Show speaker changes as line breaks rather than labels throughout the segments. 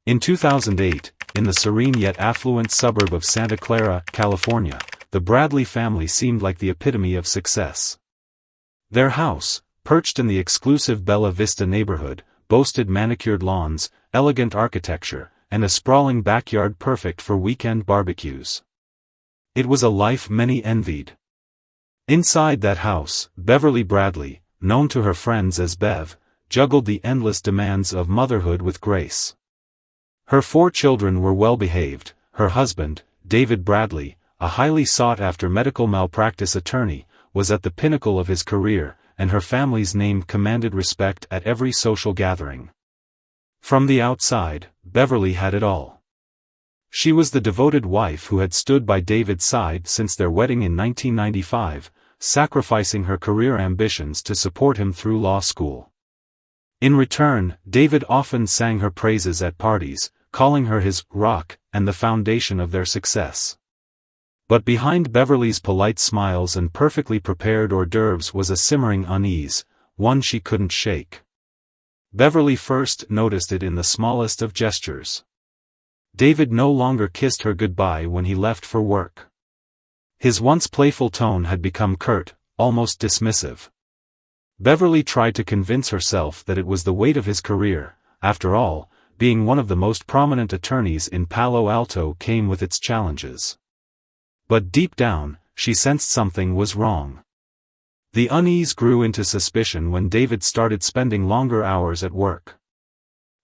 In 2008, in the serene yet affluent suburb of Santa Clara, California, the Bradley family seemed like the epitome of success. Their house, perched in the exclusive Bella Vista neighborhood, boasted manicured lawns, elegant architecture, and a sprawling backyard perfect for weekend barbecues. It was a life many envied. Inside that house, Beverly Bradley, known to her friends as Bev, juggled the endless demands of motherhood with grace. Her 4 children were well-behaved. Her husband, David Bradley, a highly sought-after medical malpractice attorney, was at the pinnacle of his career, and her family's name commanded respect at every social gathering. From the outside, Beverly had it all. She was the devoted wife who had stood by David's side since their wedding in 1995, sacrificing her career ambitions to support him through law school. In return, David often sang her praises at parties, calling her his rock and the foundation of their success. But behind Beverly's polite smiles and perfectly prepared hors d'oeuvres was a simmering unease, one she couldn't shake. Beverly first noticed it in the smallest of gestures. David no longer kissed her goodbye when he left for work. His once playful tone had become curt, almost dismissive. Beverly tried to convince herself that it was the weight of his career. After all, being one of the most prominent attorneys in Palo Alto came with its challenges. But deep down, she sensed something was wrong. The unease grew into suspicion when David started spending longer hours at work.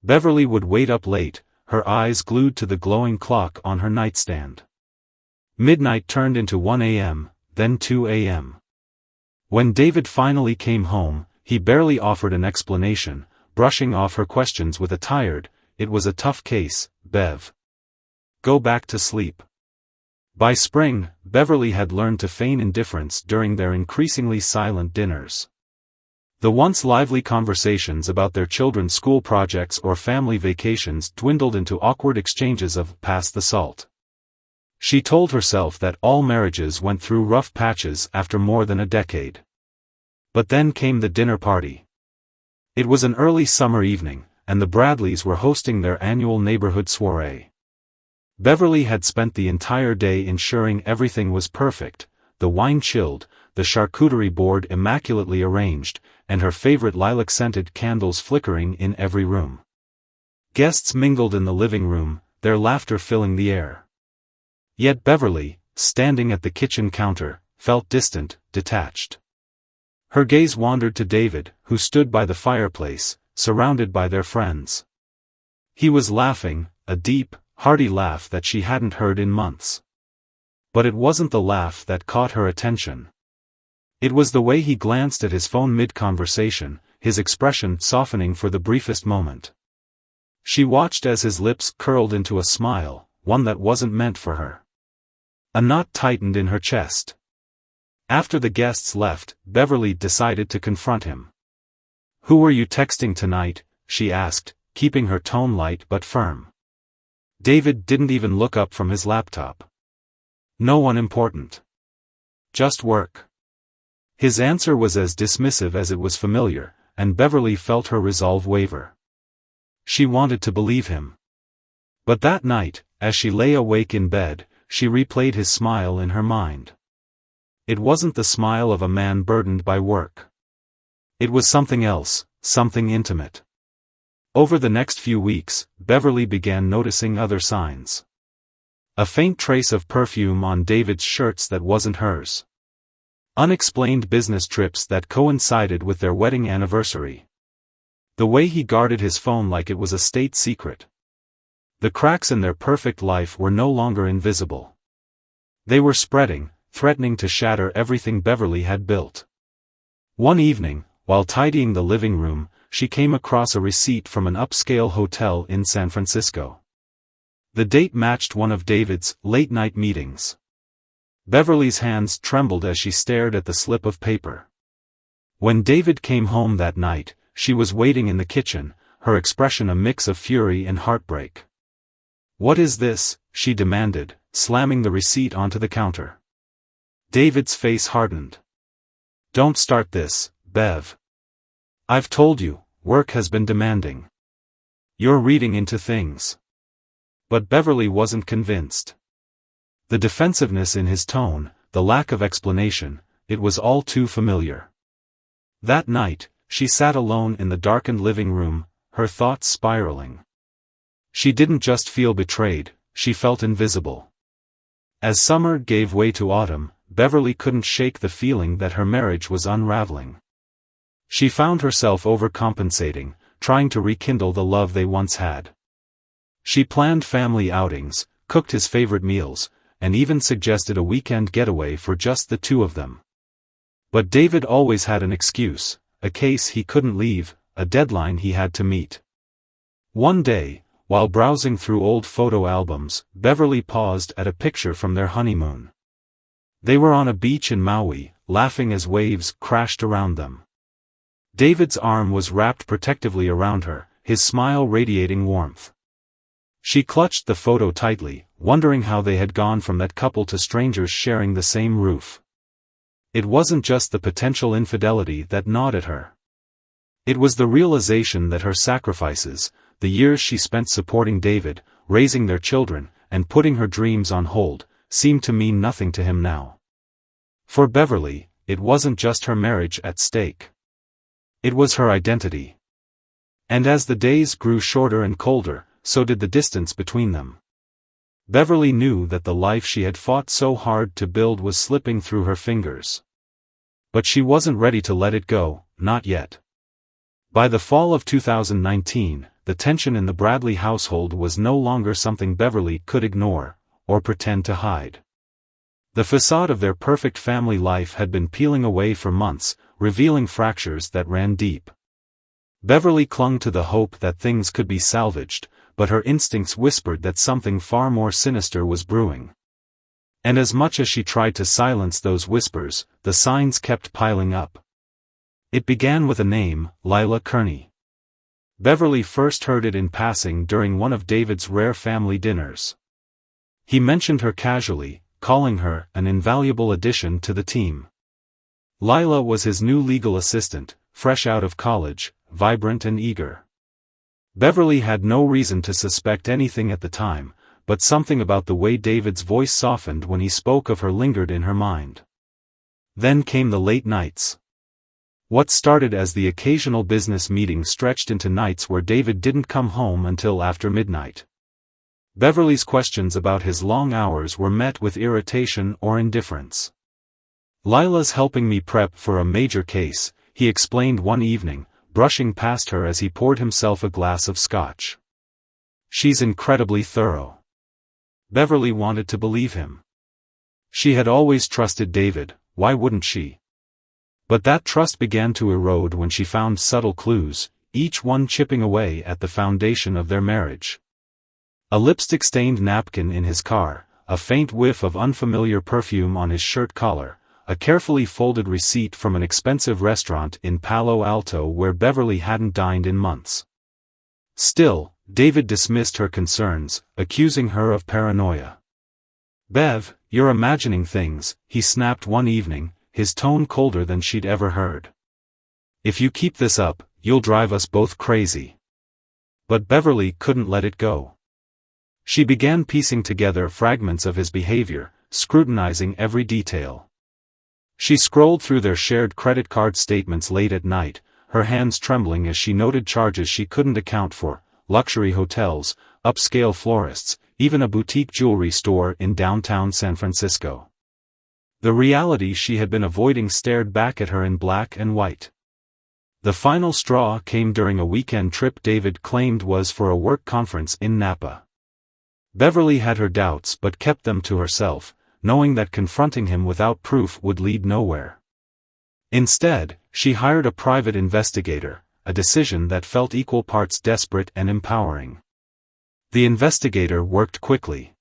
Beverly would wait up late, her eyes glued to the glowing clock on her nightstand. Midnight turned into 1 a.m., then 2 a.m. When David finally came home, he barely offered an explanation, brushing off her questions with a tired, "It was a tough case, Bev. Go back to sleep." By spring, Beverly had learned to feign indifference during their increasingly silent dinners. The once lively conversations about their children's school projects or family vacations dwindled into awkward exchanges of "pass the salt." She told herself that all marriages went through rough patches after more than a decade. But then came the dinner party. It was an early summer evening, and the Bradleys were hosting their annual neighborhood soiree. Beverly had spent the entire day ensuring everything was perfect, the wine chilled, the charcuterie board immaculately arranged, and her favorite lilac-scented candles flickering in every room. Guests mingled in the living room, their laughter filling the air. Yet Beverly, standing at the kitchen counter, felt distant, detached. Her gaze wandered to David, who stood by the fireplace, surrounded by their friends. He was laughing, a deep, hearty laugh that she hadn't heard in months. But it wasn't the laugh that caught her attention. It was the way he glanced at his phone mid-conversation, his expression softening for the briefest moment. She watched as his lips curled into a smile, one that wasn't meant for her. A knot tightened in her chest. After the guests left, Beverly decided to confront him. "Who were you texting tonight?" she asked, keeping her tone light but firm. David didn't even look up from his laptop. "No one important. Just work." His answer was as dismissive as it was familiar, and Beverly felt her resolve waver. She wanted to believe him. But that night, as she lay awake in bed, she replayed his smile in her mind. It wasn't the smile of a man burdened by work. It was something else, something intimate. Over the next few weeks, Beverly began noticing other signs. A faint trace of perfume on David's shirts that wasn't hers. Unexplained business trips that coincided with their wedding anniversary. The way he guarded his phone like it was a state secret. The cracks in their perfect life were no longer invisible. They were spreading, threatening to shatter everything Beverly had built. One evening, while tidying the living room, she came across a receipt from an upscale hotel in San Francisco. The date matched one of David's late-night meetings. Beverly's hands trembled as she stared at the slip of paper. When David came home that night, she was waiting in the kitchen, her expression a mix of fury and heartbreak. "What is this?" she demanded, slamming the receipt onto the counter. David's face hardened. "Don't start this, Bev. I've told you, work has been demanding. You're reading into things." But Beverly wasn't convinced. The defensiveness in his tone, the lack of explanation, it was all too familiar. That night, she sat alone in the darkened living room, her thoughts spiraling. She didn't just feel betrayed, she felt invisible. As summer gave way to autumn, Beverly couldn't shake the feeling that her marriage was unraveling. She found herself overcompensating, trying to rekindle the love they once had. She planned family outings, cooked his favorite meals, and even suggested a weekend getaway for just the two of them. But David always had an excuse, a case he couldn't leave, a deadline he had to meet. One day, while browsing through old photo albums, Beverly paused at a picture from their honeymoon. They were on a beach in Maui, laughing as waves crashed around them. David's arm was wrapped protectively around her, his smile radiating warmth. She clutched the photo tightly, wondering how they had gone from that couple to strangers sharing the same roof. It wasn't just the potential infidelity that gnawed at her. It was the realization that her sacrifices, the years she spent supporting David, raising their children, and putting her dreams on hold, seemed to mean nothing to him now. For Beverly, it wasn't just her marriage at stake. It was her identity. And as the days grew shorter and colder, so did the distance between them. Beverly knew that the life she had fought so hard to build was slipping through her fingers. But she wasn't ready to let it go, not yet. By the fall of 2019, the tension in the Bradley household was no longer something Beverly could ignore, or pretend to hide. The facade of their perfect family life had been peeling away for months, revealing fractures that ran deep. Beverly clung to the hope that things could be salvaged, but her instincts whispered that something far more sinister was brewing. And as much as she tried to silence those whispers, the signs kept piling up. It began with a name, Lila Kearney. Beverly first heard it in passing during one of David's rare family dinners. He mentioned her casually, calling her an invaluable addition to the team. Lila was his new legal assistant, fresh out of college, vibrant and eager. Beverly had no reason to suspect anything at the time, but something about the way David's voice softened when he spoke of her lingered in her mind. Then came the late nights. What started as the occasional business meeting stretched into nights where David didn't come home until after midnight. Beverly's questions about his long hours were met with irritation or indifference. "Lila's helping me prep for a major case," he explained one evening, brushing past her as he poured himself a glass of scotch. "She's incredibly thorough." Beverly wanted to believe him. She had always trusted David, why wouldn't she? But that trust began to erode when she found subtle clues, each one chipping away at the foundation of their marriage. A lipstick-stained napkin in his car, a faint whiff of unfamiliar perfume on his shirt collar, a carefully folded receipt from an expensive restaurant in Palo Alto where Beverly hadn't dined in months. Still, David dismissed her concerns, accusing her of paranoia. "Bev, you're imagining things," he snapped one evening, his tone colder than she'd ever heard. "If you keep this up, you'll drive us both crazy." But Beverly couldn't let it go. She began piecing together fragments of his behavior, scrutinizing every detail. She scrolled through their shared credit card statements late at night, her hands trembling as she noted charges she couldn't account for, luxury hotels, upscale florists, even a boutique jewelry store in downtown San Francisco. The reality she had been avoiding stared back at her in black and white. The final straw came during a weekend trip David claimed was for a work conference in Napa. Beverly had her doubts but kept them to herself, knowing that confronting him without proof would lead nowhere. Instead, she hired a private investigator, a decision that felt equal parts desperate and empowering. The investigator worked quickly.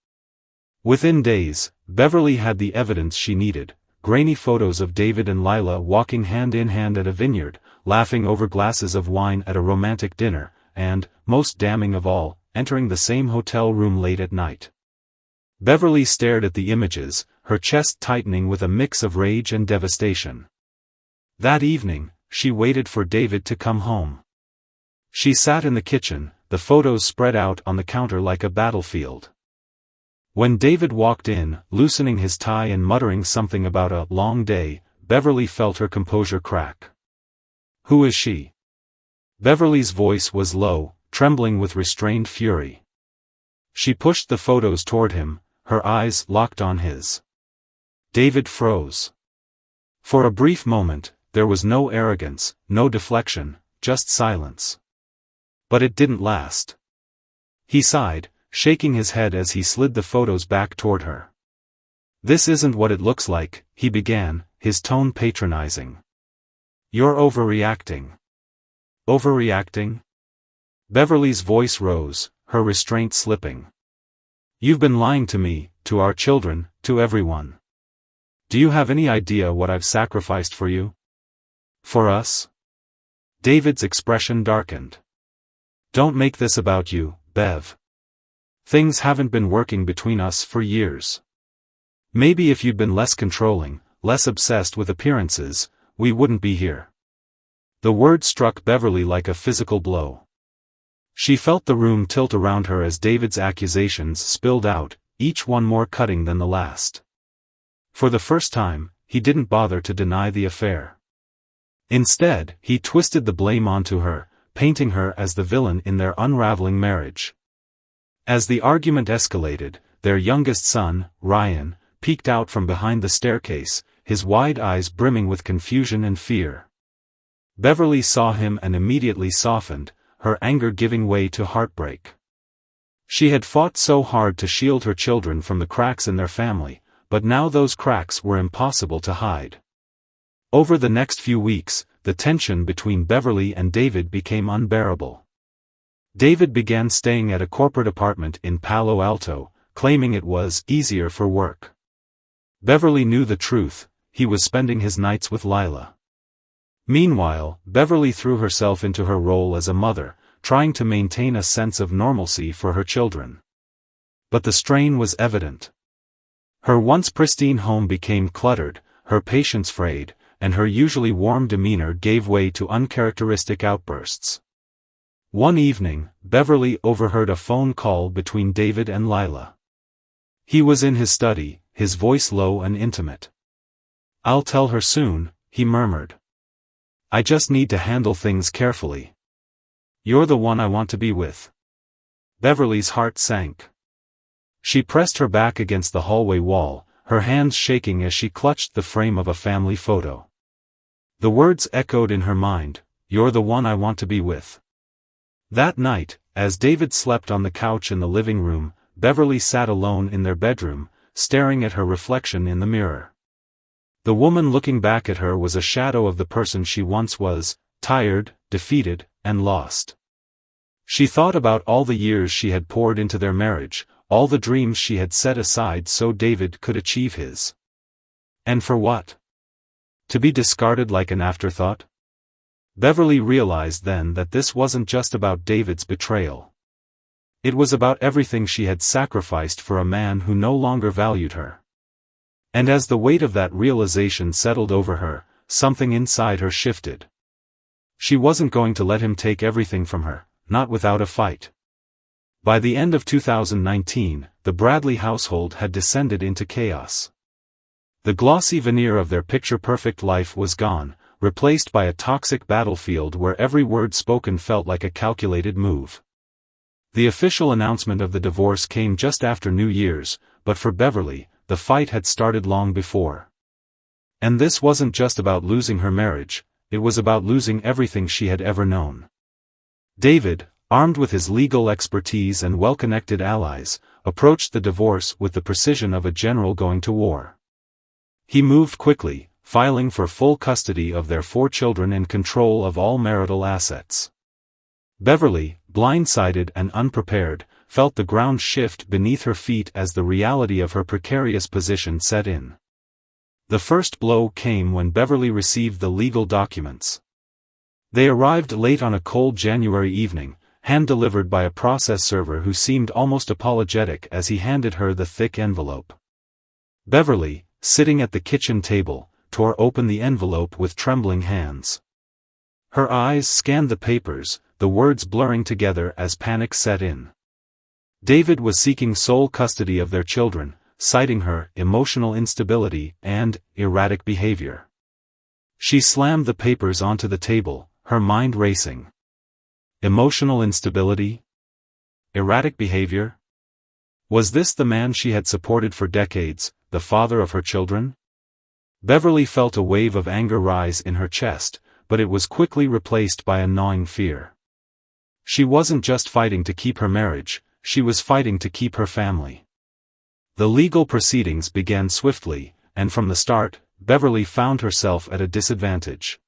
Within days, Beverly had the evidence she needed: grainy photos of David and Lila walking hand in hand at a vineyard, laughing over glasses of wine at a romantic dinner, and, most damning of all, entering the same hotel room late at night. Beverly stared at the images, her chest tightening with a mix of rage and devastation. That evening, she waited for David to come home. She sat in the kitchen, the photos spread out on the counter like a battlefield. When David walked in, loosening his tie and muttering something about a long day, Beverly felt her composure crack. "Who is she?" Beverly's voice was low, trembling with restrained fury. She pushed the photos toward him, her eyes locked on his. David froze. For a brief moment, there was no arrogance, no deflection, just silence. But it didn't last. He sighed, shaking his head as he slid the photos back toward her. "This isn't what it looks like," he began, his tone patronizing. "You're overreacting." "Overreacting?" Beverly's voice rose, her restraint slipping. "You've been lying to me, to our children, to everyone. Do you have any idea what I've sacrificed for you? For us?" David's expression darkened. "Don't make this about you, Bev. Things haven't been working between us for years. Maybe if you'd been less controlling, less obsessed with appearances, we wouldn't be here." The word struck Beverly like a physical blow. She felt the room tilt around her as David's accusations spilled out, each one more cutting than the last. For the first time, he didn't bother to deny the affair. Instead, he twisted the blame onto her, painting her as the villain in their unraveling marriage. As the argument escalated, their youngest son, Ryan, peeked out from behind the staircase, his wide eyes brimming with confusion and fear. Beverly saw him and immediately softened, her anger giving way to heartbreak. She had fought so hard to shield her children from the cracks in their family, but now those cracks were impossible to hide. Over the next few weeks, the tension between Beverly and David became unbearable. David began staying at a corporate apartment in Palo Alto, claiming it was easier for work. Beverly knew the truth, he was spending his nights with Lila. Meanwhile, Beverly threw herself into her role as a mother, trying to maintain a sense of normalcy for her children. But the strain was evident. Her once pristine home became cluttered, her patience frayed, and her usually warm demeanor gave way to uncharacteristic outbursts. One evening, Beverly overheard a phone call between David and Lila. He was in his study, his voice low and intimate. "I'll tell her soon," he murmured. "I just need to handle things carefully. You're the one I want to be with." Beverly's heart sank. She pressed her back against the hallway wall, her hands shaking as she clutched the frame of a family photo. The words echoed in her mind, "You're the one I want to be with." That night, as David slept on the couch in the living room, Beverly sat alone in their bedroom, staring at her reflection in the mirror. The woman looking back at her was a shadow of the person she once was, tired, defeated, and lost. She thought about all the years she had poured into their marriage, all the dreams she had set aside so David could achieve his. And for what? To be discarded like an afterthought? Beverly realized then that this wasn't just about David's betrayal. It was about everything she had sacrificed for a man who no longer valued her. And as the weight of that realization settled over her, something inside her shifted. She wasn't going to let him take everything from her, not without a fight. By the end of 2019, the Bradley household had descended into chaos. The glossy veneer of their picture-perfect life was gone, replaced by a toxic battlefield where every word spoken felt like a calculated move. The official announcement of the divorce came just after New Year's, but for Beverly, the fight had started long before. And this wasn't just about losing her marriage, it was about losing everything she had ever known. David, armed with his legal expertise and well-connected allies, approached the divorce with the precision of a general going to war. He moved quickly, filing for full custody of their 4 children and control of all marital assets. Beverly, blindsided and unprepared, felt the ground shift beneath her feet as the reality of her precarious position set in. The first blow came when Beverly received the legal documents. They arrived late on a cold January evening, hand-delivered by a process server who seemed almost apologetic as he handed her the thick envelope. Beverly, sitting at the kitchen table, tore open the envelope with trembling hands. Her eyes scanned the papers, the words blurring together as panic set in. David was seeking sole custody of their children, citing her emotional instability and erratic behavior. She slammed the papers onto the table, her mind racing. Emotional instability? Erratic behavior? Was this the man she had supported for decades, the father of her children? Beverly felt a wave of anger rise in her chest, but it was quickly replaced by a gnawing fear. She wasn't just fighting to keep her marriage, she was fighting to keep her family. The legal proceedings began swiftly, and from the start, Beverly found herself at a disadvantage.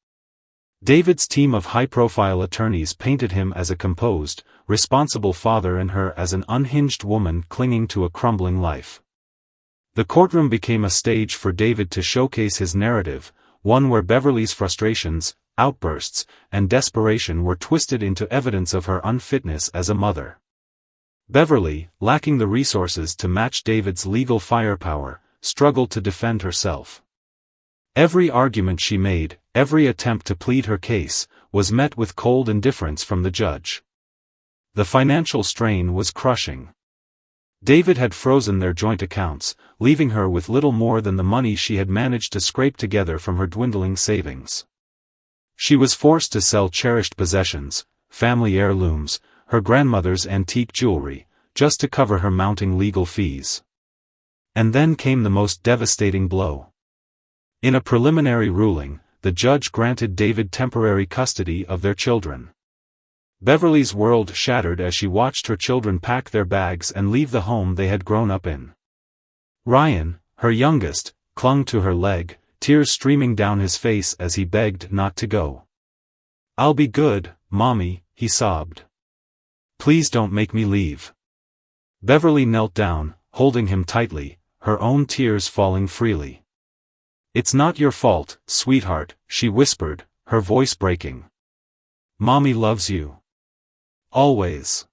David's team of high-profile attorneys painted him as a composed, responsible father and her as an unhinged woman clinging to a crumbling life. The courtroom became a stage for David to showcase his narrative, one where Beverly's frustrations, outbursts, and desperation were twisted into evidence of her unfitness as a mother. Beverly, lacking the resources to match David's legal firepower, struggled to defend herself. Every argument she made, every attempt to plead her case, was met with cold indifference from the judge. The financial strain was crushing. David had frozen their joint accounts, leaving her with little more than the money she had managed to scrape together from her dwindling savings. She was forced to sell cherished possessions, family heirlooms, her grandmother's antique jewelry, just to cover her mounting legal fees. And then came the most devastating blow. In a preliminary ruling, the judge granted David temporary custody of their children. Beverly's world shattered as she watched her children pack their bags and leave the home they had grown up in. Ryan, her youngest, clung to her leg, tears streaming down his face as he begged not to go. "I'll be good, Mommy," he sobbed. "Please don't make me leave." Beverly knelt down, holding him tightly, her own tears falling freely. "It's not your fault, sweetheart," she whispered, her voice breaking. "Mommy loves you. Always."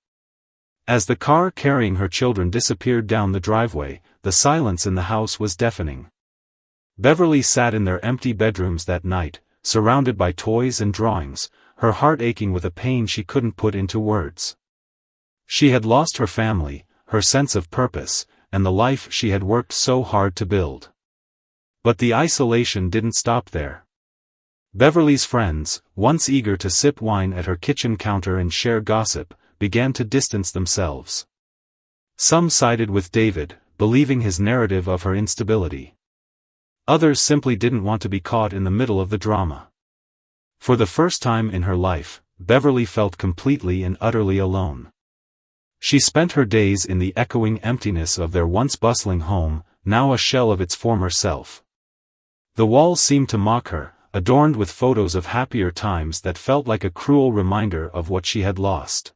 As the car carrying her children disappeared down the driveway, the silence in the house was deafening. Beverly sat in their empty bedrooms that night, surrounded by toys and drawings, her heart aching with a pain she couldn't put into words. She had lost her family, her sense of purpose, and the life she had worked so hard to build. But the isolation didn't stop there. Beverly's friends, once eager to sip wine at her kitchen counter and share gossip, began to distance themselves. Some sided with David, believing his narrative of her instability. Others simply didn't want to be caught in the middle of the drama. For the first time in her life, Beverly felt completely and utterly alone. She spent her days in the echoing emptiness of their once bustling home, now a shell of its former self. The walls seemed to mock her, adorned with photos of happier times that felt like a cruel reminder of what she had lost.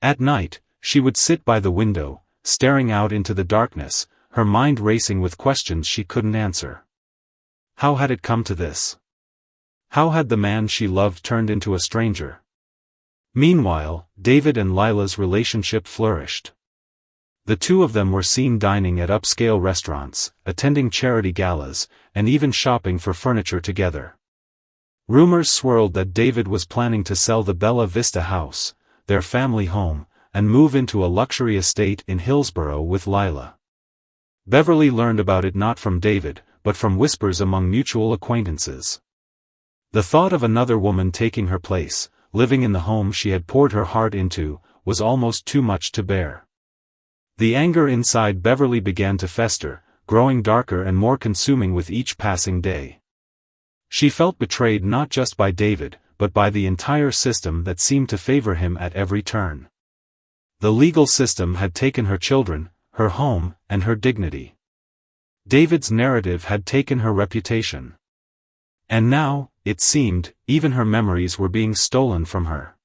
At night, she would sit by the window, staring out into the darkness, her mind racing with questions she couldn't answer. How had it come to this? How had the man she loved turned into a stranger? Meanwhile, David and Lila's relationship flourished. The two of them were seen dining at upscale restaurants, attending charity galas, and even shopping for furniture together. Rumors swirled that David was planning to sell the Bella Vista house, their family home, and move into a luxury estate in Hillsborough with Lila. Beverly learned about it not from David, but from whispers among mutual acquaintances. The thought of another woman taking her place, living in the home she had poured her heart into, was almost too much to bear. The anger inside Beverly began to fester, growing darker and more consuming with each passing day. She felt betrayed not just by David, but by the entire system that seemed to favor him at every turn. The legal system had taken her children, her home, and her dignity. David's narrative had taken her reputation. And now, it seemed, even her memories were being stolen from her.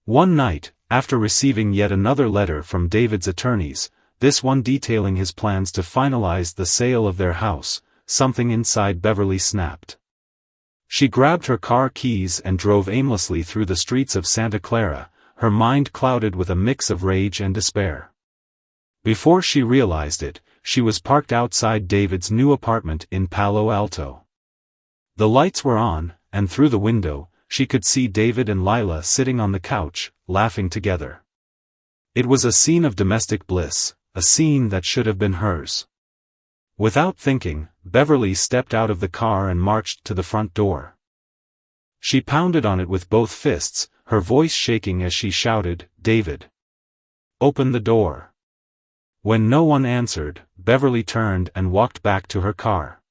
One night, after receiving yet another letter from David's attorneys, this one detailing his plans to finalize the sale of their house, something inside Beverly snapped. She grabbed her car keys and drove aimlessly through the streets of Santa Clara, her mind clouded with a mix of rage and despair. Before she realized it, she was parked outside David's new apartment in Palo Alto. The lights were on, and through the window, she could see David and Lila sitting on the couch, laughing together. It was a scene of domestic bliss, a scene that should have been hers. Without thinking, Beverly stepped out of the car and marched to the front door. She pounded on it with both fists, her voice shaking as she shouted, "David! Open the door!" When no one answered, Beverly turned and walked back to her car.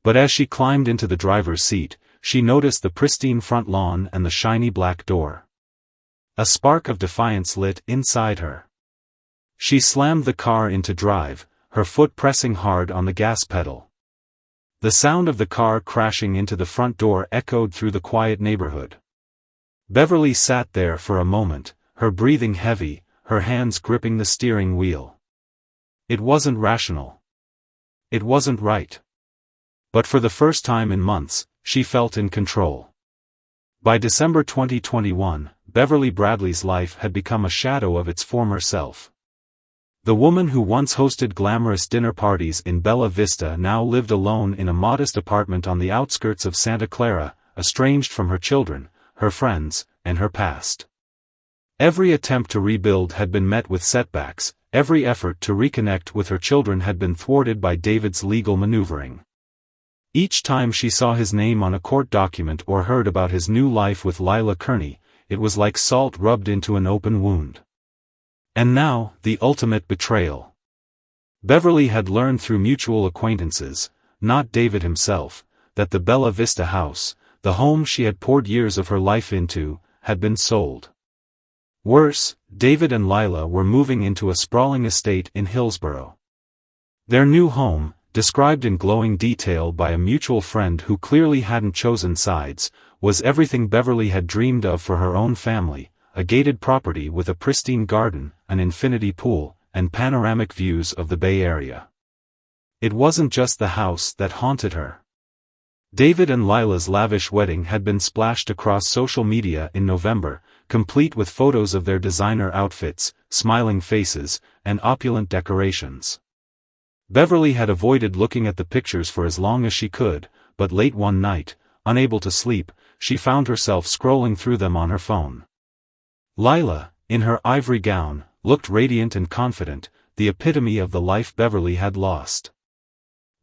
But as she climbed into the driver's seat, she noticed the pristine front lawn and the shiny black door. A spark of defiance lit inside her. She slammed the car into drive, her foot pressing hard on the gas pedal. The sound of the car crashing into the front door echoed through the quiet neighborhood. Beverly sat there for a moment, her breathing heavy, her hands gripping the steering wheel. It wasn't rational. It wasn't right. But for the first time in months, she felt in control. By December 2021, Beverly Bradley's life had become a shadow of its former self. The woman who once hosted glamorous dinner parties in Bella Vista now lived alone in a modest apartment on the outskirts of Santa Clara, estranged from her children, her friends, and her past. Every attempt to rebuild had been met with setbacks, every effort to reconnect with her children had been thwarted by David's legal maneuvering. Each time she saw his name on a court document or heard about his new life with Lila Kearney, it was like salt rubbed into an open wound. And now, the ultimate betrayal. Beverly had learned through mutual acquaintances, not David himself, that the Bella Vista house, the home she had poured years of her life into, had been sold. Worse, David and Lila were moving into a sprawling estate in Hillsborough. Their new home, described in glowing detail by a mutual friend who clearly hadn't chosen sides, was everything Beverly had dreamed of for her own family, a gated property with a pristine garden, an infinity pool, and panoramic views of the Bay Area. It wasn't just the house that haunted her. David and Lila's lavish wedding had been splashed across social media in November, complete with photos of their designer outfits, smiling faces, and opulent decorations. Beverly had avoided looking at the pictures for as long as she could, but late one night, unable to sleep, she found herself scrolling through them on her phone. Lila, in her ivory gown, looked radiant and confident, the epitome of the life Beverly had lost.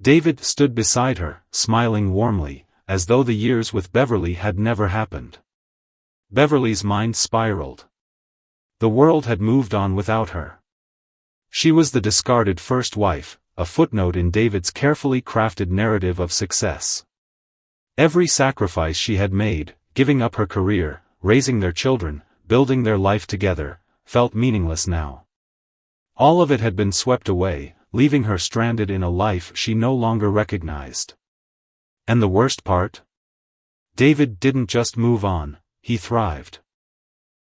David stood beside her, smiling warmly, as though the years with Beverly had never happened. Beverly's mind spiraled. The world had moved on without her. She was the discarded first wife, a footnote in David's carefully crafted narrative of success. Every sacrifice she had made, giving up her career, raising their children, building their life together, felt meaningless now. All of it had been swept away, leaving her stranded in a life she no longer recognized. And the worst part? David didn't just move on, he thrived.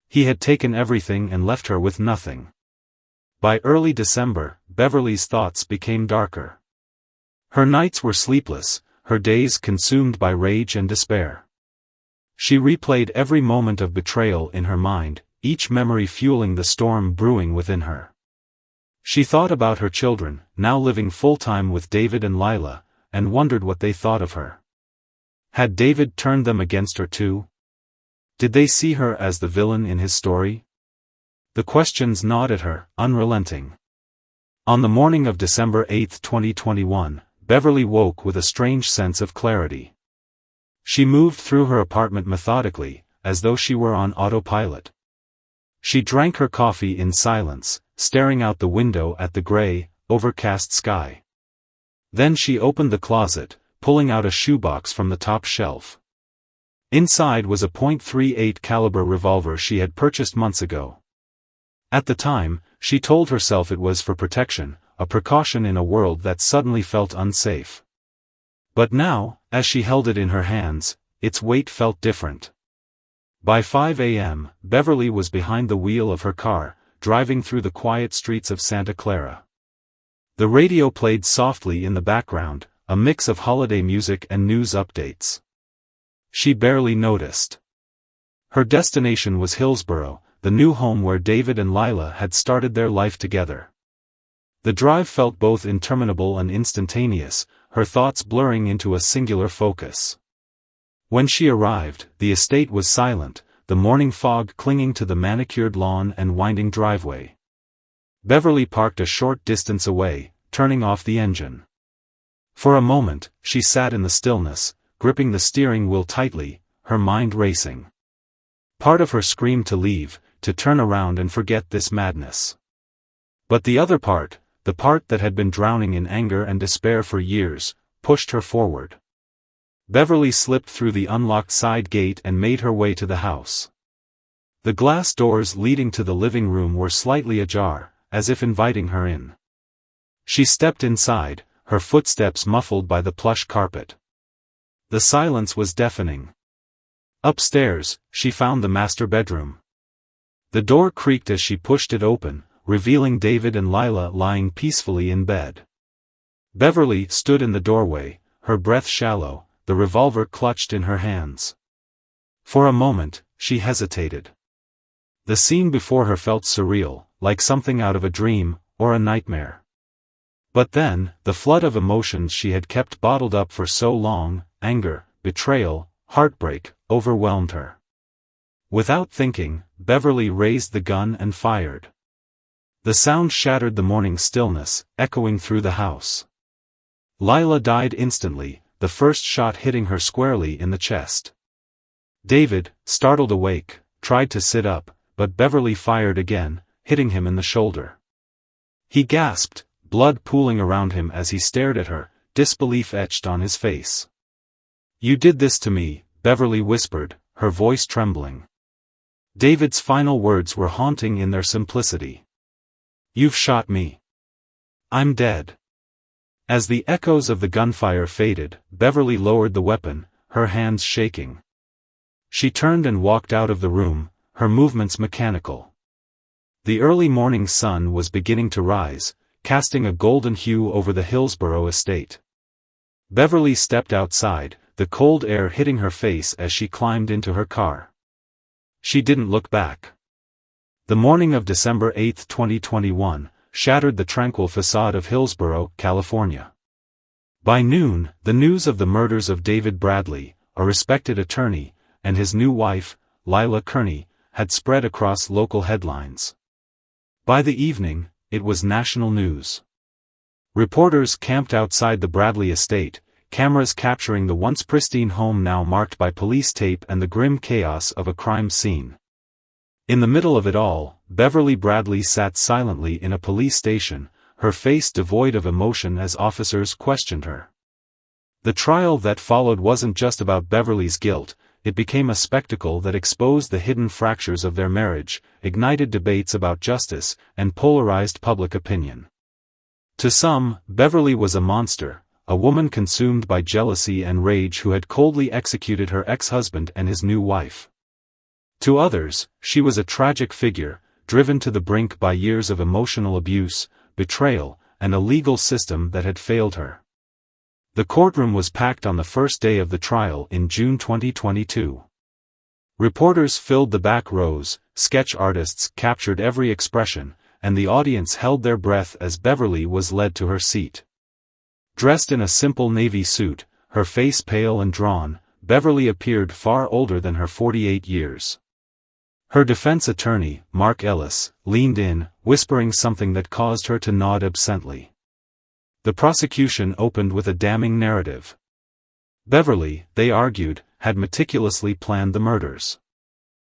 He had taken everything and left her with nothing. By early December, Beverly's thoughts became darker. Her nights were sleepless, her days consumed by rage and despair. She replayed every moment of betrayal in her mind, each memory fueling the storm brewing within her. She thought about her children, now living full-time with David and Lila, and wondered what they thought of her. Had David turned them against her too? Did they see her as the villain in his story? The questions gnawed at her, unrelenting. On the morning of December 8, 2021, Beverly woke with a strange sense of clarity. She moved through her apartment methodically, as though she were on autopilot. She drank her coffee in silence, staring out the window at the gray, overcast sky. Then she opened the closet, pulling out a shoebox from the top shelf. Inside was a .38 caliber revolver she had purchased months ago. At the time, she told herself it was for protection, a precaution in a world that suddenly felt unsafe. But now, as she held it in her hands, its weight felt different. By 5 a.m., Beverly was behind the wheel of her car, driving through the quiet streets of Santa Clara. The radio played softly in the background, a mix of holiday music and news updates. She barely noticed. Her destination was Hillsborough, the new home where David and Lila had started their life together. The drive felt both interminable and instantaneous, her thoughts blurring into a singular focus. When she arrived, the estate was silent, the morning fog clinging to the manicured lawn and winding driveway. Beverly parked a short distance away, turning off the engine. For a moment, she sat in the stillness, gripping the steering wheel tightly, her mind racing. Part of her screamed to leave, to turn around and forget this madness. But the other part, the part that had been drowning in anger and despair for years, pushed her forward. Beverly slipped through the unlocked side gate and made her way to the house. The glass doors leading to the living room were slightly ajar, as if inviting her in. She stepped inside, her footsteps muffled by the plush carpet. The silence was deafening. Upstairs, she found the master bedroom. The door creaked as she pushed it open, revealing David and Lila lying peacefully in bed. Beverly stood in the doorway, her breath shallow, the revolver clutched in her hands. For a moment, she hesitated. The scene before her felt surreal, like something out of a dream, or a nightmare. But then, the flood of emotions she had kept bottled up for so long, anger, betrayal, heartbreak, overwhelmed her. Without thinking, Beverly raised the gun and fired. The sound shattered the morning stillness, echoing through the house. Lila died instantly, the first shot hitting her squarely in the chest. David, startled awake, tried to sit up, but Beverly fired again, hitting him in the shoulder. He gasped, blood pooling around him as he stared at her, disbelief etched on his face. "You did this to me," Beverly whispered, her voice trembling. David's final words were haunting in their simplicity. "You've shot me. I'm dead." As the echoes of the gunfire faded, Beverly lowered the weapon, her hands shaking. She turned and walked out of the room, her movements mechanical. The early morning sun was beginning to rise, casting a golden hue over the Hillsborough estate. Beverly stepped outside, the cold air hitting her face as she climbed into her car. She didn't look back. The morning of December 8, 2021, shattered the tranquil facade of Hillsborough, California. By noon, the news of the murders of David Bradley, a respected attorney, and his new wife, Lila Kearney, had spread across local headlines. By the evening, it was national news. Reporters camped outside the Bradley estate, cameras capturing the once pristine home now marked by police tape and the grim chaos of a crime scene. In the middle of it all, Beverly Bradley sat silently in a police station, her face devoid of emotion as officers questioned her. The trial that followed wasn't just about Beverly's guilt, it became a spectacle that exposed the hidden fractures of their marriage, ignited debates about justice, and polarized public opinion. To some, Beverly was a monster, a woman consumed by jealousy and rage who had coldly executed her ex-husband and his new wife. To others, she was a tragic figure, driven to the brink by years of emotional abuse, betrayal, and a legal system that had failed her. The courtroom was packed on the first day of the trial in June 2022. Reporters filled the back rows, sketch artists captured every expression, and the audience held their breath as Beverly was led to her seat. Dressed in a simple navy suit, her face pale and drawn, Beverly appeared far older than her 48 years. Her defense attorney, Mark Ellis, leaned in, whispering something that caused her to nod absently. The prosecution opened with a damning narrative. Beverly, they argued, had meticulously planned the murders.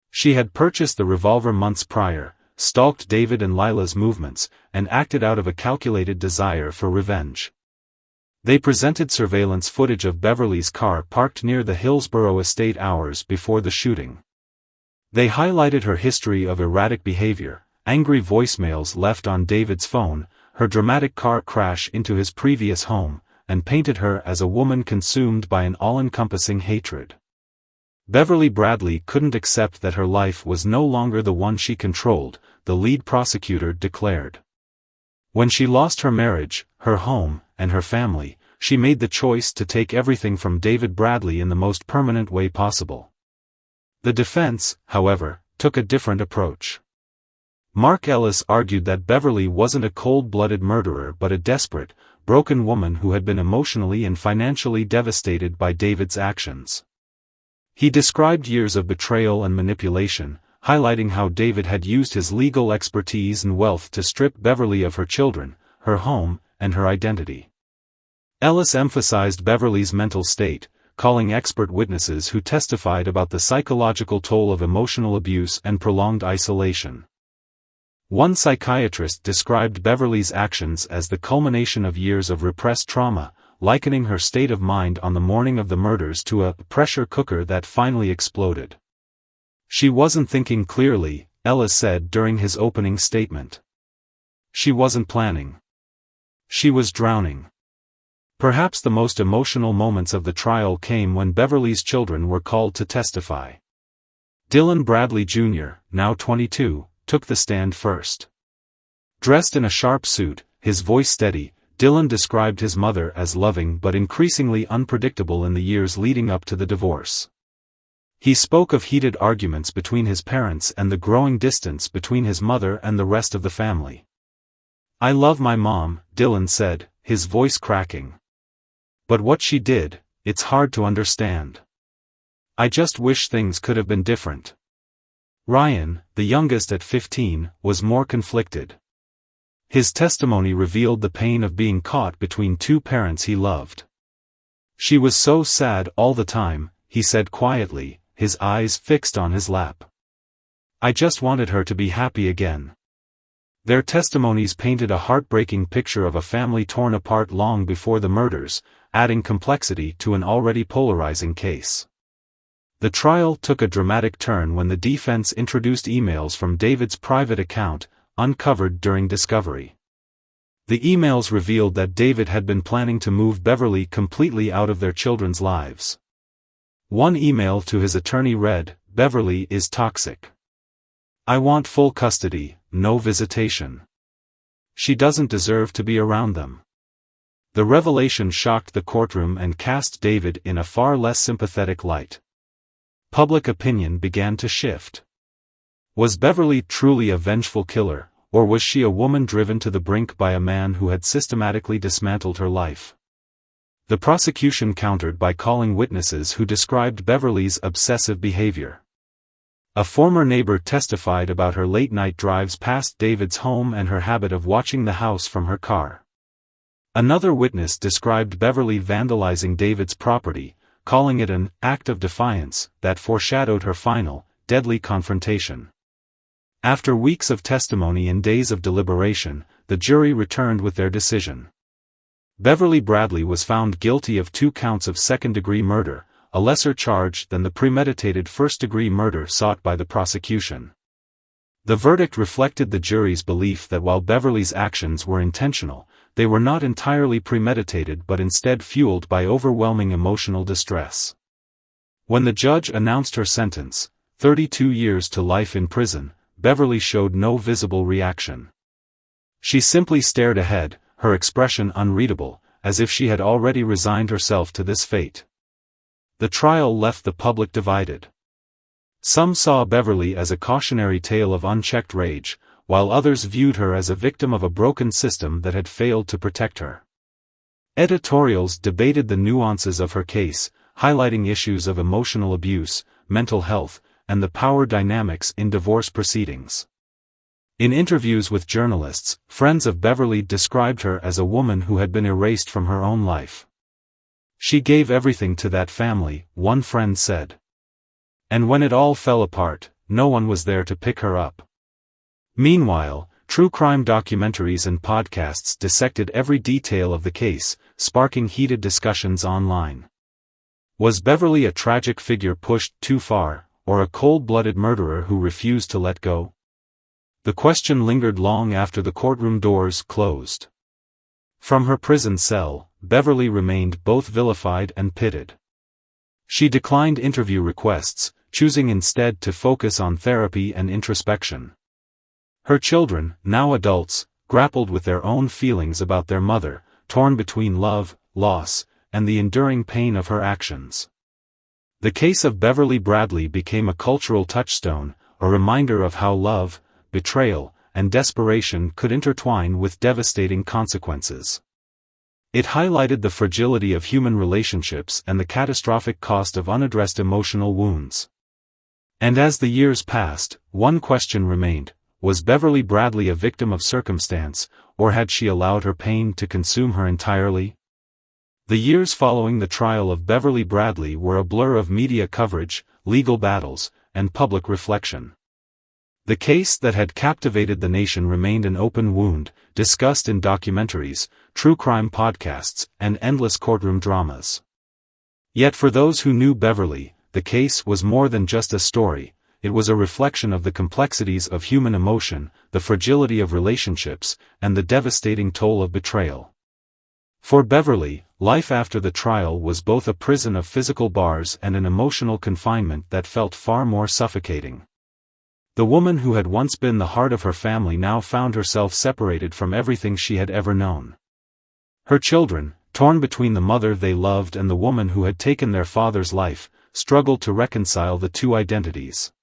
She had purchased the revolver months prior, stalked David and Lila's movements, and acted out of a calculated desire for revenge. They presented surveillance footage of Beverly's car parked near the Hillsborough estate hours before the shooting. They highlighted her history of erratic behavior, angry voicemails left on David's phone, her dramatic car crash into his previous home, and painted her as a woman consumed by an all-encompassing hatred. Beverly Bradley couldn't accept that her life was no longer the one she controlled, the lead prosecutor declared. When she lost her marriage, her home, and her family, she made the choice to take everything from David Bradley in the most permanent way possible. The defense, however, took a different approach. Mark Ellis argued that Beverly wasn't a cold-blooded murderer but a desperate, broken woman who had been emotionally and financially devastated by David's actions. He described years of betrayal and manipulation, highlighting how David had used his legal expertise and wealth to strip Beverly of her children, her home, and her identity. Ellis emphasized Beverly's mental state, calling expert witnesses who testified about the psychological toll of emotional abuse and prolonged isolation. One psychiatrist described Beverly's actions as the culmination of years of repressed trauma, likening her state of mind on the morning of the murders to a pressure cooker that finally exploded. She wasn't thinking clearly, Ellis said during his opening statement. She wasn't planning. She was drowning. Perhaps the most emotional moments of the trial came when Beverly's children were called to testify. Dylan Bradley Jr., now 22, took the stand first. Dressed in a sharp suit, his voice steady, Dylan described his mother as loving but increasingly unpredictable in the years leading up to the divorce. He spoke of heated arguments between his parents and the growing distance between his mother and the rest of the family. "I love my mom," Dylan said, his voice cracking. "But what she did, it's hard to understand. I just wish things could have been different." Ryan, the youngest at 15, was more conflicted. His testimony revealed the pain of being caught between two parents he loved. "She was so sad all the time," he said quietly, his eyes fixed on his lap. "I just wanted her to be happy again." Their testimonies painted a heartbreaking picture of a family torn apart long before the murders, adding complexity to an already polarizing case. The trial took a dramatic turn when the defense introduced emails from David's private account, uncovered during discovery. The emails revealed that David had been planning to move Beverly completely out of their children's lives. One email to his attorney read, "Beverly is toxic. I want full custody, no visitation. She doesn't deserve to be around them." The revelation shocked the courtroom and cast David in a far less sympathetic light. Public opinion began to shift. Was Beverly truly a vengeful killer, or was she a woman driven to the brink by a man who had systematically dismantled her life? The prosecution countered by calling witnesses who described Beverly's obsessive behavior. A former neighbor testified about her late-night drives past David's home and her habit of watching the house from her car. Another witness described Beverly vandalizing David's property, calling it an act of defiance that foreshadowed her final, deadly confrontation. After weeks of testimony and days of deliberation, the jury returned with their decision. Beverly Bradley was found guilty of 2 counts of second-degree murder, a lesser charge than the premeditated first-degree murder sought by the prosecution. The verdict reflected the jury's belief that while Beverly's actions were intentional, they were not entirely premeditated but instead fueled by overwhelming emotional distress. When the judge announced her sentence, 32 years to life in prison, Beverly showed no visible reaction. She simply stared ahead, her expression unreadable, as if she had already resigned herself to this fate. The trial left the public divided. Some saw Beverly as a cautionary tale of unchecked rage, while others viewed her as a victim of a broken system that had failed to protect her. Editorials debated the nuances of her case, highlighting issues of emotional abuse, mental health, and the power dynamics in divorce proceedings. In interviews with journalists, friends of Beverly described her as a woman who had been erased from her own life. "She gave everything to that family," one friend said. "And when it all fell apart, no one was there to pick her up." Meanwhile, true crime documentaries and podcasts dissected every detail of the case, sparking heated discussions online. Was Beverly a tragic figure pushed too far, or a cold-blooded murderer who refused to let go? The question lingered long after the courtroom doors closed. From her prison cell, Beverly remained both vilified and pitted. She declined interview requests, choosing instead to focus on therapy and introspection. Her children, now adults, grappled with their own feelings about their mother, torn between love, loss, and the enduring pain of her actions. The case of Beverly Bradley became a cultural touchstone, a reminder of how love, betrayal, and desperation could intertwine with devastating consequences. It highlighted the fragility of human relationships and the catastrophic cost of unaddressed emotional wounds. And as the years passed, one question remained: was Beverly Bradley a victim of circumstance, or had she allowed her pain to consume her entirely? The years following the trial of Beverly Bradley were a blur of media coverage, legal battles, and public reflection. The case that had captivated the nation remained an open wound, discussed in documentaries, true crime podcasts, and endless courtroom dramas. Yet for those who knew Beverly, the case was more than just a story. It was a reflection of the complexities of human emotion, the fragility of relationships, and the devastating toll of betrayal. For Beverly, life after the trial was both a prison of physical bars and an emotional confinement that felt far more suffocating. The woman who had once been the heart of her family now found herself separated from everything she had ever known. Her children, torn between the mother they loved and the woman who had taken their father's life, struggled to reconcile the two identities.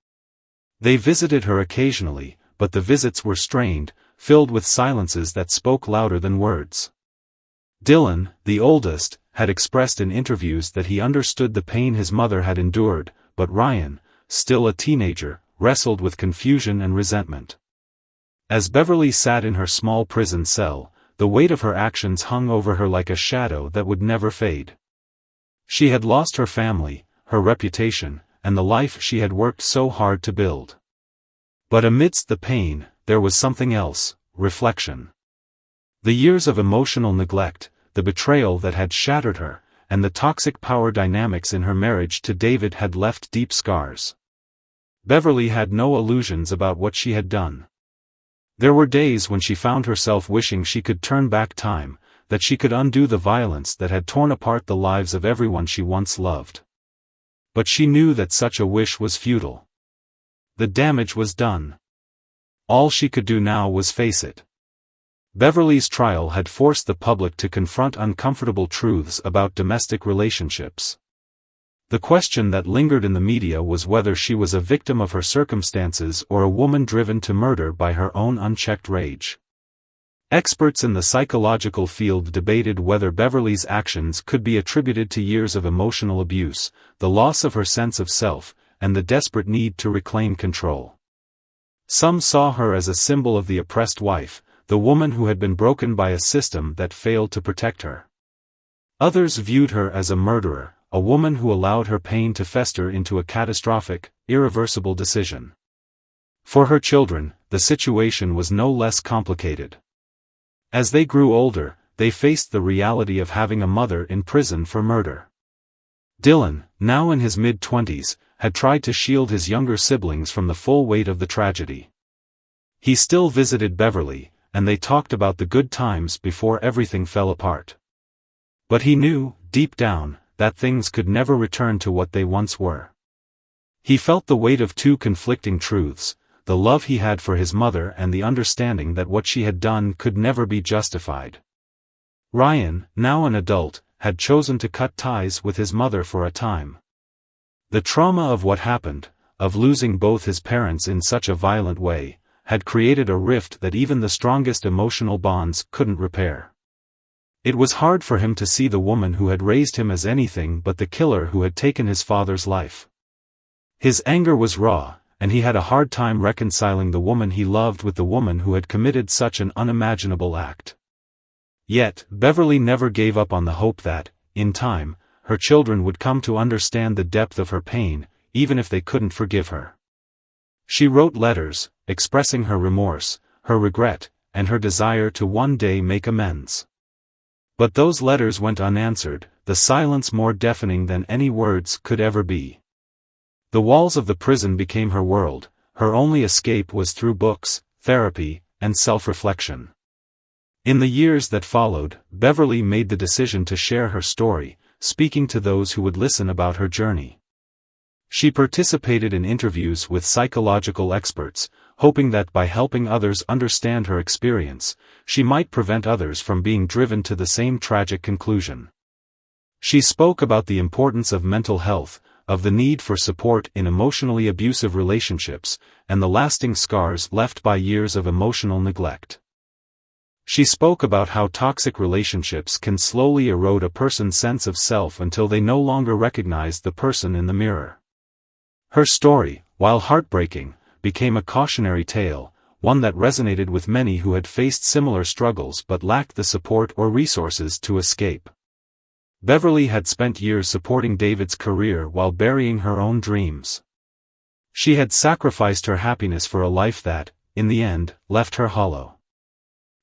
They visited her occasionally, but the visits were strained, filled with silences that spoke louder than words. Dylan, the oldest, had expressed in interviews that he understood the pain his mother had endured, but Ryan, still a teenager, wrestled with confusion and resentment. As Beverly sat in her small prison cell, the weight of her actions hung over her like a shadow that would never fade. She had lost her family, her reputation, and the life she had worked so hard to build. But amidst the pain, there was something else: reflection. The years of emotional neglect, the betrayal that had shattered her, and the toxic power dynamics in her marriage to David had left deep scars. Beverly had no illusions about what she had done. There were days when she found herself wishing she could turn back time, that she could undo the violence that had torn apart the lives of everyone she once loved. But she knew that such a wish was futile. The damage was done. All she could do now was face it. Beverly's trial had forced the public to confront uncomfortable truths about domestic relationships. The question that lingered in the media was whether she was a victim of her circumstances or a woman driven to murder by her own unchecked rage. Experts in the psychological field debated whether Beverly's actions could be attributed to years of emotional abuse, the loss of her sense of self, and the desperate need to reclaim control. Some saw her as a symbol of the oppressed wife, the woman who had been broken by a system that failed to protect her. Others viewed her as a murderer, a woman who allowed her pain to fester into a catastrophic, irreversible decision. For her children, the situation was no less complicated. As they grew older, they faced the reality of having a mother in prison for murder. Dylan, now in his mid-20s, had tried to shield his younger siblings from the full weight of the tragedy. He still visited Beverly, and they talked about the good times before everything fell apart. But he knew, deep down, that things could never return to what they once were. He felt the weight of two conflicting truths: the love he had for his mother and the understanding that what she had done could never be justified. Ryan, now an adult, had chosen to cut ties with his mother for a time. The trauma of what happened, of losing both his parents in such a violent way, had created a rift that even the strongest emotional bonds couldn't repair. It was hard for him to see the woman who had raised him as anything but the killer who had taken his father's life. His anger was raw, and he had a hard time reconciling the woman he loved with the woman who had committed such an unimaginable act. Yet, Beverly never gave up on the hope that, in time, her children would come to understand the depth of her pain, even if they couldn't forgive her. She wrote letters, expressing her remorse, her regret, and her desire to one day make amends. But those letters went unanswered, the silence more deafening than any words could ever be. The walls of the prison became her world. Her only escape was through books, therapy, and self-reflection. In the years that followed, Beverly made the decision to share her story, speaking to those who would listen about her journey. She participated in interviews with psychological experts, hoping that by helping others understand her experience, she might prevent others from being driven to the same tragic conclusion. She spoke about the importance of mental health, of the need for support in emotionally abusive relationships, and the lasting scars left by years of emotional neglect. She spoke about how toxic relationships can slowly erode a person's sense of self until they no longer recognize the person in the mirror. Her story, while heartbreaking, became a cautionary tale, one that resonated with many who had faced similar struggles but lacked the support or resources to escape. Beverly had spent years supporting David's career while burying her own dreams. She had sacrificed her happiness for a life that, in the end, left her hollow.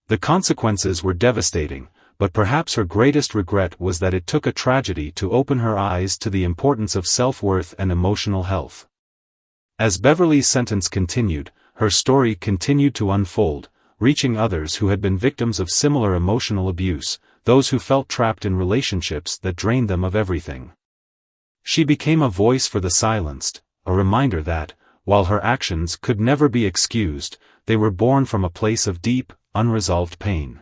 The consequences were devastating, but perhaps her greatest regret was that it took a tragedy to open her eyes to the importance of self-worth and emotional health. As Beverly's sentence continued, her story continued to unfold, reaching others who had been victims of similar emotional abuse, those who felt trapped in relationships that drained them of everything. She became a voice for the silenced, a reminder that, while her actions could never be excused, they were born from a place of deep, unresolved pain.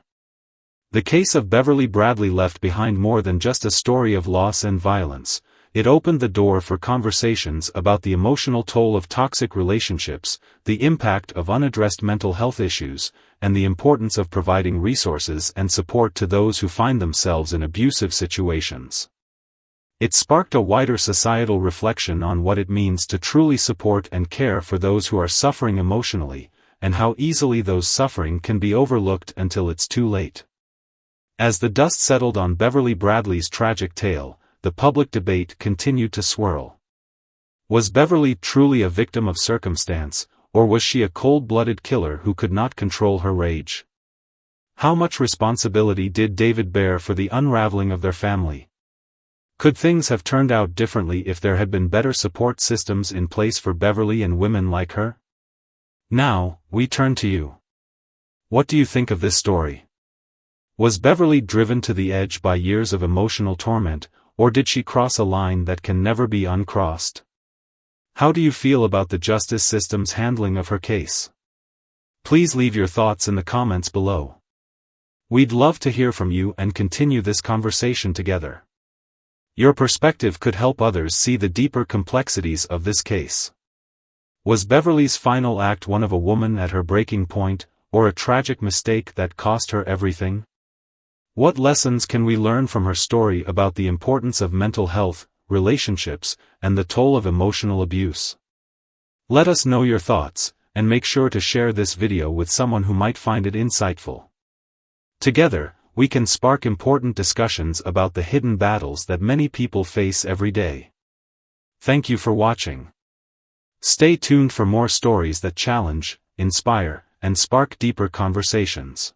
The case of Beverly Bradley left behind more than just a story of loss and violence. It opened the door for conversations about the emotional toll of toxic relationships, the impact of unaddressed mental health issues, and the importance of providing resources and support to those who find themselves in abusive situations. It sparked a wider societal reflection on what it means to truly support and care for those who are suffering emotionally, and how easily those suffering can be overlooked until it's too late. As the dust settled on Beverly Bradley's tragic tale, the public debate continued to swirl. Was Beverly truly a victim of circumstance, or was she a cold-blooded killer who could not control her rage? How much responsibility did David bear for the unraveling of their family? Could things have turned out differently if there had been better support systems in place for Beverly and women like her? Now, we turn to you. What do you think of this story? Was Beverly driven to the edge by years of emotional torment, or did she cross a line that can never be uncrossed? How do you feel about the justice system's handling of her case? Please leave your thoughts in the comments below. We'd love to hear from you and continue this conversation together. Your perspective could help others see the deeper complexities of this case. Was Beverly's final act one of a woman at her breaking point, or a tragic mistake that cost her everything? What lessons can we learn from her story about the importance of mental health, relationships, and the toll of emotional abuse? Let us know your thoughts, and make sure to share this video with someone who might find it insightful. Together, we can spark important discussions about the hidden battles that many people face every day. Thank you for watching. Stay tuned for more stories that challenge, inspire, and spark deeper conversations.